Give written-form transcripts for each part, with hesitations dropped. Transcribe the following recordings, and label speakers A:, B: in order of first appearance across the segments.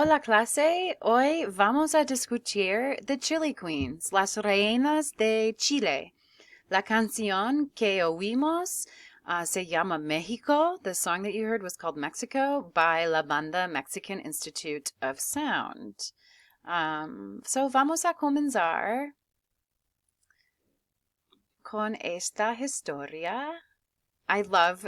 A: Hola clase, hoy vamos a discutir The Chili Queens, las reinas de Chile. La canción que oímos se llama Mexico. The song that you heard was called Mexico by la banda Mexican Institute of Sound. So vamos a comenzar con esta historia. I love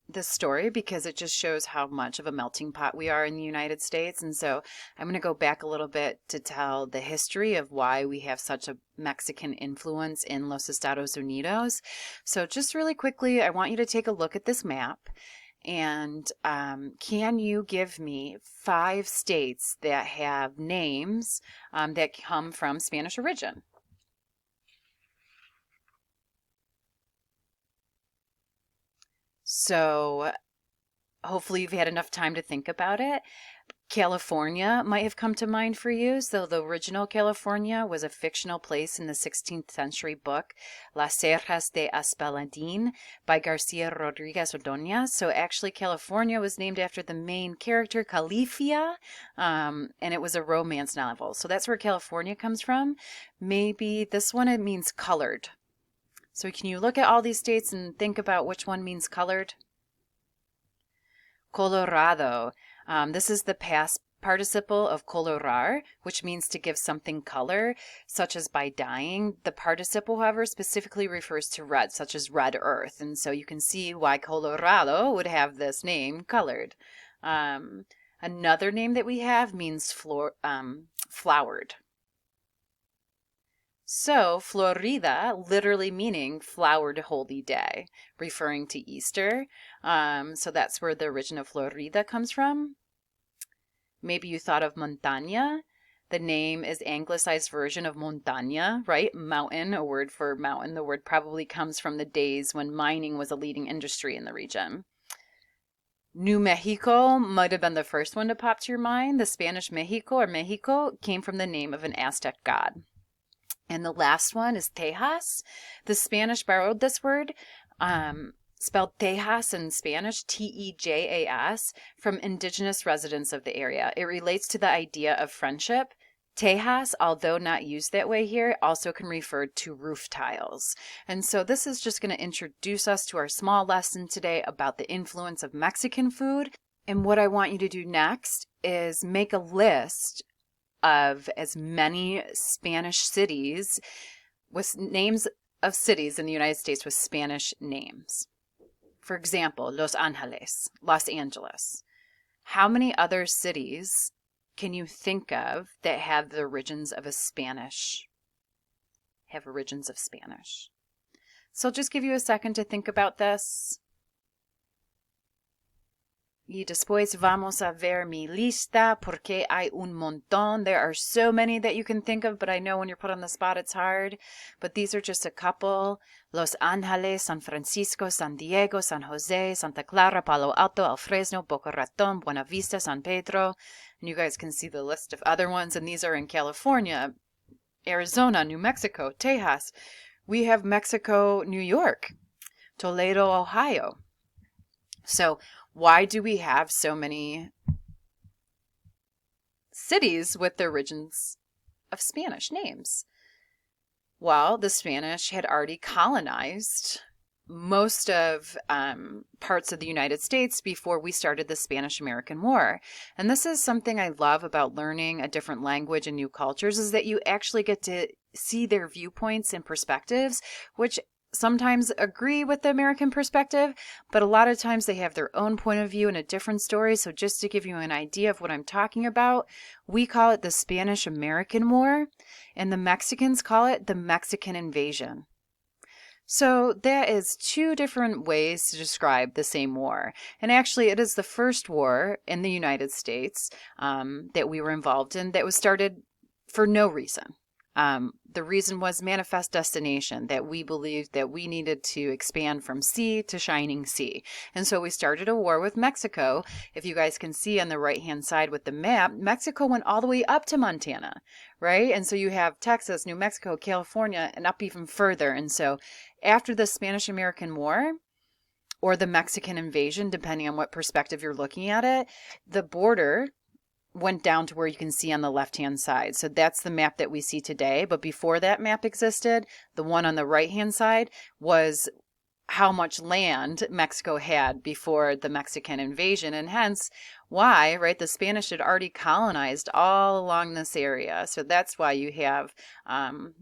A: this story because it just shows how much of a melting pot we are in the United States. And so I'm going to go back a little bit to tell the history of why we have such a Mexican influence in Los Estados Unidos. So just really quickly, I want you to take a look at this map. And can you give me 5 states that have names that come from Spanish origin? So hopefully you've had enough time to think about it. California might have come to mind for you. So the original California was a fictional place in the 16th century book Las Serras de Aspeladín by Garcia Rodriguez Ordóñez. So actually California was named after the main character Califia, and it was a romance novel. So that's where California comes from. Maybe this one, it means colored. So can you look at all these states and think about which one means colored? Colorado. This is the past participle of colorar, which means to give something color, such as by dyeing. The participle, however, specifically refers to red, such as red earth. And so you can see why Colorado would have this name, colored. Another name that we have means flowered. So, Florida, literally meaning flowered holy day, referring to Easter. So that's where the origin of Florida comes from. Maybe you thought of montaña. The name is anglicized version of montaña, right? Mountain, a word for mountain. The word probably comes from the days when mining was a leading industry in the region. New Mexico might have been the first one to pop to your mind. The Spanish Mexico or Mexico came from the name of an Aztec god. And the last one is Tejas. The Spanish borrowed this word, spelled Tejas in Spanish, Tejas, from indigenous residents of the area. It relates to the idea of friendship. Tejas, although not used that way here, also can refer to roof tiles. And so this is just going to introduce us to our small lesson today about the influence of Mexican food. And what I want you to do next is make a list of as many Spanish cities with names of cities in the United States with Spanish names. For example, Los Angeles, Los Angeles. How many other cities can you think of that have the origins of Spanish? So I'll just give you a second to think about this. Y después vamos a ver mi lista porque hay un montón. There are so many that you can think of, but I know when you're put on the spot it's hard. But these are just a couple. Los Angeles, San Francisco, San Diego, San Jose, Santa Clara, Palo Alto, El Fresno, Boca Raton, Buena Vista, San Pedro. And you guys can see the list of other ones. And these are in California, Arizona, New Mexico, Tejas. We have Mexico, New York, Toledo, Ohio. So why do we have so many cities with the origins of Spanish names? Well, the Spanish had already colonized most of parts of the United States before we started the Spanish-American War. And this is something I love about learning a different language and new cultures, is that you actually get to see their viewpoints and perspectives, which sometimes agree with the American perspective, but a lot of times they have their own point of view and a different story. So just to give you an idea of what I'm talking about, we call it the Spanish-American War, and the Mexicans call it the Mexican Invasion. So that is 2 different ways to describe the same war. And actually, it is the first war in the United States that we were involved in that was started for no reason. The reason was manifest destination, that we believed that we needed to expand from sea to shining sea. And so we started a war with Mexico. If you guys can see on the right-hand side with the map, Mexico went all the way up to Montana, right? And so you have Texas, New Mexico, California, and up even further. And so after the Spanish-American War, or the Mexican invasion, depending on what perspective you're looking at it, the border went down to where you can see on the left-hand side. So that's the map that we see today. But before that map existed, the one on the right-hand side was how much land Mexico had before the Mexican invasion, and hence why, right, the Spanish had already colonized all along this area. So that's why you have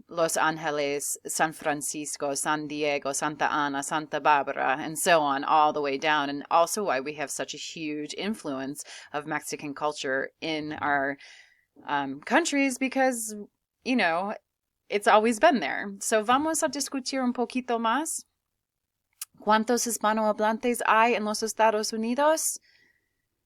A: Los Angeles, San Francisco, San Diego, Santa Ana, Santa Barbara, and so on, all the way down. And also why we have such a huge influence of Mexican culture in our countries, because, you know, it's always been there. So vamos a discutir un poquito más. ¿Cuántos hispanohablantes hay en los Estados Unidos?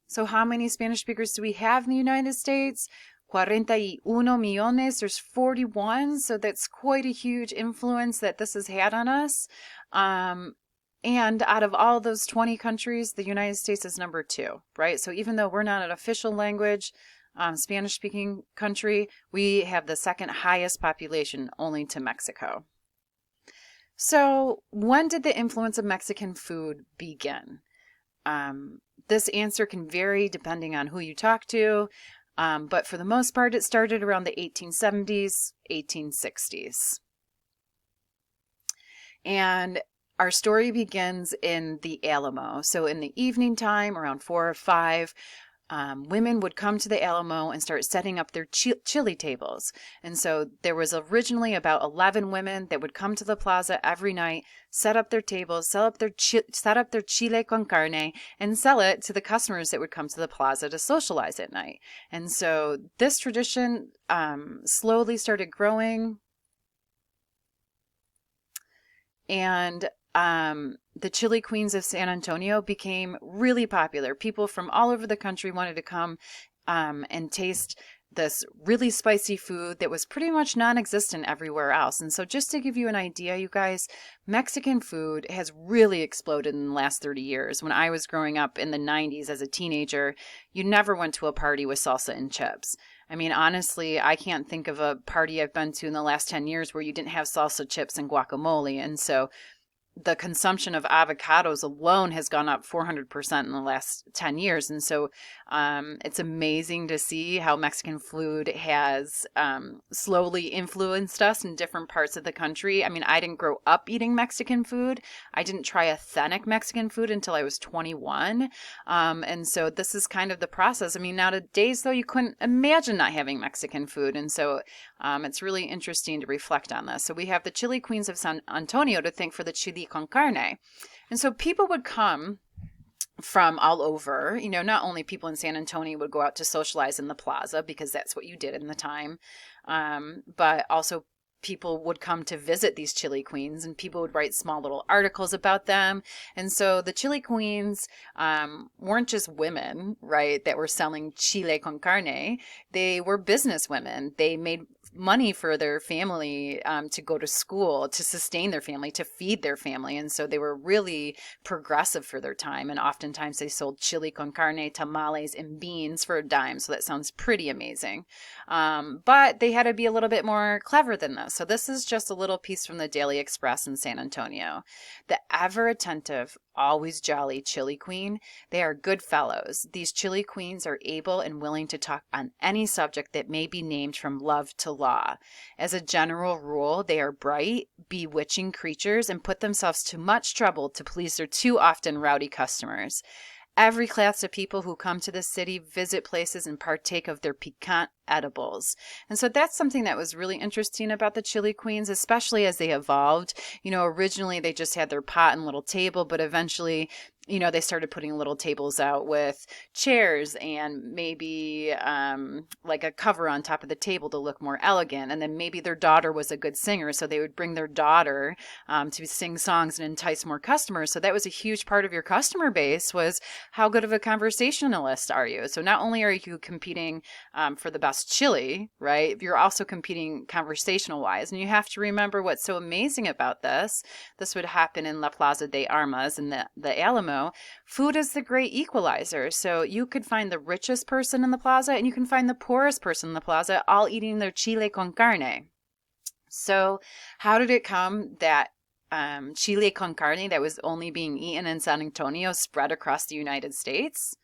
A: So how many Spanish speakers do we have in the United States? 41 millones. There's 41. So that's quite a huge influence that this has had on us. And out of all those 20 countries, the United States is number 2, right? So even though we're not an official language, Spanish-speaking country, we have the second highest population, only to Mexico. So when did the influence of Mexican food begin? This answer can vary depending on who you talk to, but for the most part, it started around the 1870s, 1860s. And our story begins in the Alamo. So in the evening time, around 4 or 5, women would come to the Alamo and start setting up their chili tables. And so there was originally about 11 women that would come to the plaza every night, set up their tables, set up their chile con carne, and sell it to the customers that would come to the plaza to socialize at night. And so this tradition slowly started growing. And the Chili Queens of San Antonio became really popular. People from all over the country wanted to come and taste this really spicy food that was pretty much non-existent everywhere else. And so just to give you an idea, you guys, Mexican food has really exploded in the last 30 years. When I was growing up in the 90s as a teenager, you never went to a party with salsa and chips. I mean, honestly, I can't think of a party I've been to in the last 10 years where you didn't have salsa chips and guacamole. And so the consumption of avocados alone has gone up 400% in the last 10 years. And so it's amazing to see how Mexican food has slowly influenced us in different parts of the country. I mean, I didn't grow up eating Mexican food. I didn't try authentic Mexican food until I was 21. And so this is kind of the process. I mean, nowadays, though, you couldn't imagine not having Mexican food. And so it's really interesting to reflect on this. So we have the Chili Queens of San Antonio to thank for the chili con carne. And so people would come from all over, you know, not only people in San Antonio would go out to socialize in the plaza because that's what you did in the time, but also people would come to visit these chili queens, and people would write small little articles about them. And so the chili queens weren't just women, right, that were selling chile con carne. They were business women. They made money for their family to go to school, to sustain their family, to feed their family. And so they were really progressive for their time. And oftentimes they sold chili con carne, tamales, and beans for a dime. So that sounds pretty amazing. But they had to be a little bit more clever than this. So this is just a little piece from the Daily Express in San Antonio. The ever attentive, always jolly chili queen, they are good fellows. These chili queens are able and willing to talk on any subject that may be named from love to law. As a general rule, they are bright, bewitching creatures and put themselves to much trouble to please their too often rowdy customers. Every class of people who come to the city visit places and partake of their piquant edibles. And so that's something that was really interesting about the chili queens, especially as they evolved. You know, originally they just had their pot and little table, but eventually, you know, they started putting little tables out with chairs and maybe like a cover on top of the table to look more elegant. And then maybe their daughter was a good singer, so they would bring their daughter to sing songs and entice more customers. So that was a huge part of your customer base, was how good of a conversationalist are you? So not only are you competing for the best chili, right, you're also competing conversational wise. And you have to remember what's so amazing about this. This would happen in La Plaza de Armas in the Alamo. Food is the great equalizer. So you could find the richest person in the plaza and you can find the poorest person in the plaza all eating their chile con carne. So how did it come that chile con carne that was only being eaten in San Antonio spread across the United States?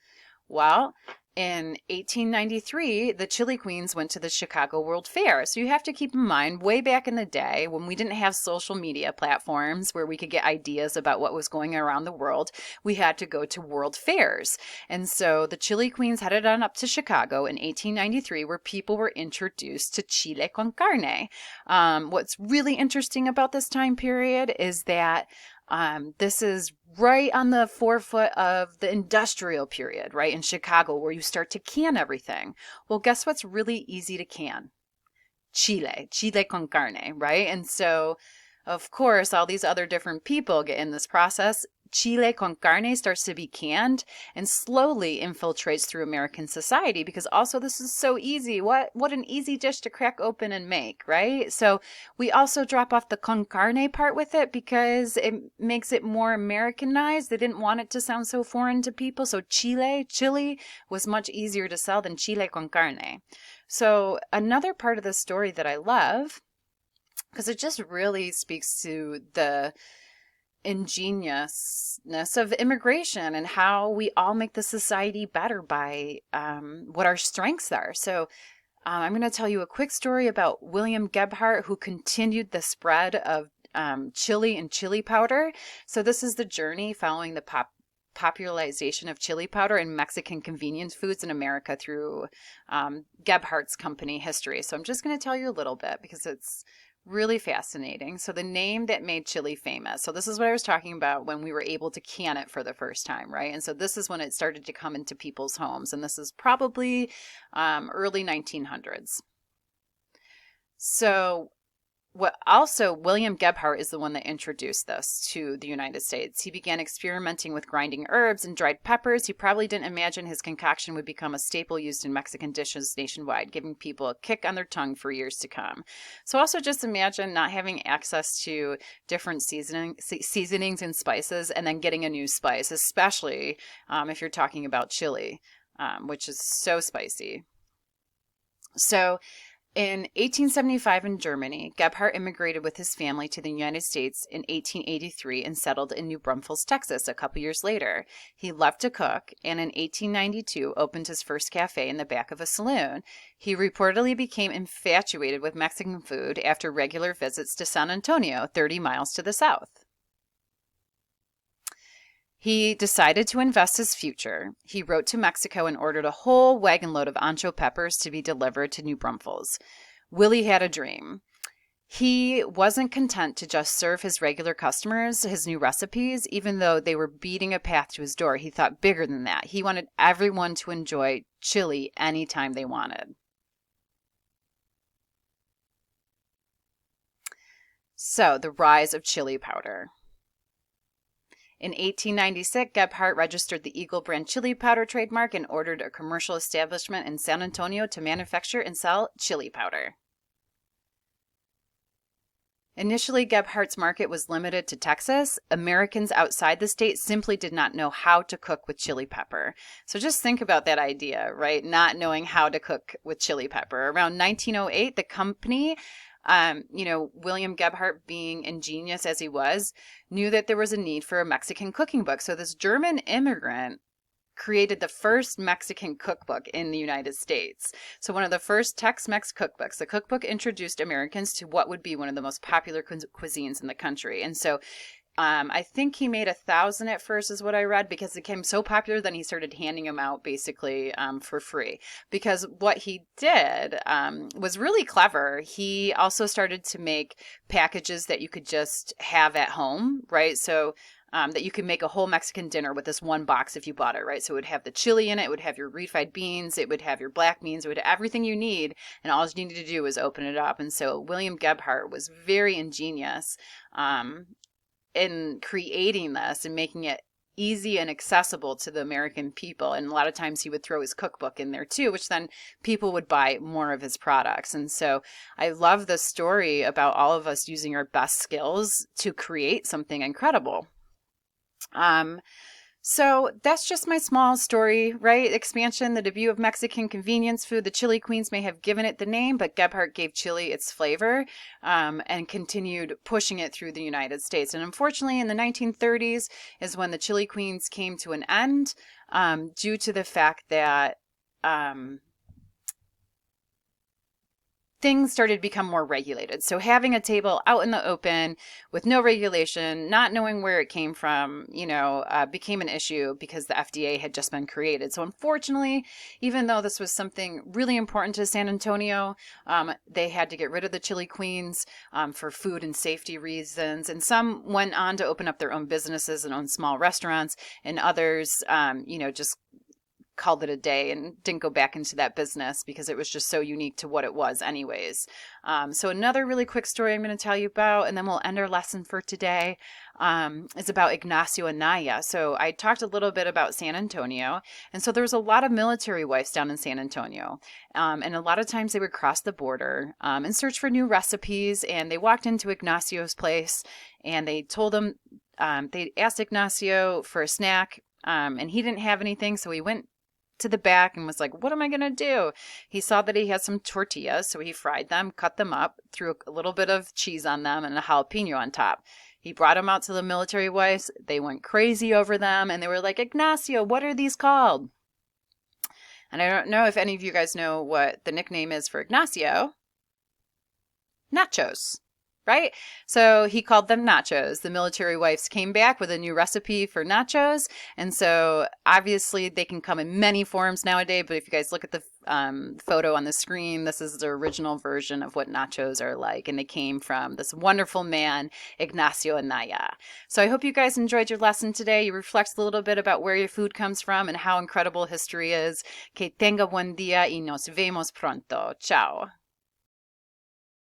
A: Well, in 1893, the Chili Queens went to the Chicago World Fair. So you have to keep in mind, way back in the day when we didn't have social media platforms where we could get ideas about what was going around the world, we had to go to world fairs. And so the Chili Queens headed on up to Chicago in 1893, where people were introduced to chile con carne. What's really interesting about this time period is that this is right on the forefoot of the industrial period, right, in Chicago, where you start to can everything. Well, guess what's really easy to can? Chile con carne, right? And so, of course, all these other different people get in this process. Chile con carne starts to be canned and slowly infiltrates through American society because also this is so easy. What an easy dish to crack open and make, right? So we also drop off the con carne part with it because it makes it more Americanized. They didn't want it to sound so foreign to people. So chili was much easier to sell than chile con carne. So another part of the story that I love, because it just really speaks to the ingeniousness of immigration and how we all make the society better by what our strengths are. So I'm going to tell you a quick story about William Gebhardt, who continued the spread of chili and chili powder. So this is the journey following the popularization of chili powder and Mexican convenience foods in America through Gebhardt's company history. So I'm just going to tell you a little bit because it's really fascinating. So the name that made chili famous. So this is what I was talking about when we were able to can it for the first time, right? And so this is when it started to come into people's homes. And this is probably early 1900s. So William Gebhardt is the one that introduced this to the United States. He began experimenting with grinding herbs and dried peppers. He probably didn't imagine his concoction would become a staple used in Mexican dishes nationwide, giving people a kick on their tongue for years to come. So also just imagine not having access to different seasonings and spices and then getting a new spice, especially if you're talking about chili, which is so spicy. So in 1875 in Germany, Gebhardt immigrated with his family to the United States in 1883 and settled in New Braunfels, Texas a couple years later. He loved to cook and in 1892 opened his first cafe in the back of a saloon. He reportedly became infatuated with Mexican food after regular visits to San Antonio, 30 miles to the south. He decided to invest his future. He wrote to Mexico and ordered a whole wagon load of ancho peppers to be delivered to New Braunfels. Willie had a dream. He wasn't content to just serve his regular customers his new recipes, even though they were beating a path to his door. He thought bigger than that. He wanted everyone to enjoy chili anytime they wanted. So, the rise of chili powder. In 1896, Gebhardt registered the Eagle brand chili powder trademark and ordered a commercial establishment in San Antonio to manufacture and sell chili powder. Initially, Gebhardt's market was limited to Texas. Americans outside the state simply did not know how to cook with chili pepper. So just think about that idea, right? Not knowing how to cook with chili pepper. Around 1908, the company William Gebhardt, being ingenious as he was, knew that there was a need for a Mexican cooking book. So this German immigrant created the first Mexican cookbook in the United States. So one of the first Tex-Mex cookbooks. The cookbook introduced Americans to what would be one of the most popular cuisines in the country. And so I think he made 1,000 at first is what I read because it became so popular then he started handing them out basically for free. Because what he did was really clever. He also started to make packages that you could just have at home, right? So that you could make a whole Mexican dinner with this one box if you bought it, right? So it would have the chili in it, it would have your refried beans, it would have your black beans, it would have everything you need, and all you needed to do was open it up. And so William Gebhardt was very ingenious in creating this and making it easy and accessible to the American people. And a lot of times he would throw his cookbook in there too, which then people would buy more of his products. And so I love the story about all of us using our best skills to create something incredible. So that's just my small story, right? Expansion, the debut of Mexican convenience food. The Chili Queens may have given it the name, but Gebhardt gave chili its flavor and continued pushing it through the United States. And unfortunately, in the 1930s is when the Chili Queens came to an end due to the fact that things started to become more regulated. So having a table out in the open with no regulation, not knowing where it came from, became an issue because the FDA had just been created. So unfortunately, even though this was something really important to San Antonio, they had to get rid of the Chili Queens for food and safety reasons. And some went on to open up their own businesses and own small restaurants, and others, just called it a day and didn't go back into that business because it was just so unique to what it was anyways. So another really quick story I'm going to tell you about, and then we'll end our lesson for today, is about Ignacio Anaya. So I talked a little bit about San Antonio, and so there was a lot of military wives down in San Antonio, and a lot of times they would cross the border and search for new recipes, and they walked into Ignacio's place and they told him, they asked Ignacio for a snack, and he didn't have anything, so he went to the back and was like, what am I going to do? He saw that he had some tortillas, so he fried them, cut them up, threw a little bit of cheese on them and a jalapeno on top. He brought them out to the military wives. They went crazy over them, and they were like, Ignacio, what are these called? And I don't know if any of you guys know what the nickname is for Ignacio. Nachos. Right? So he called them nachos. The military wives came back with a new recipe for nachos. And so obviously they can come in many forms nowadays. But if you guys look at the photo on the screen, this is the original version of what nachos are like. And they came from this wonderful man, Ignacio Anaya. So I hope you guys enjoyed your lesson today. You reflect a little bit about where your food comes from and how incredible history is. Que tenga buen día y nos vemos pronto. Ciao.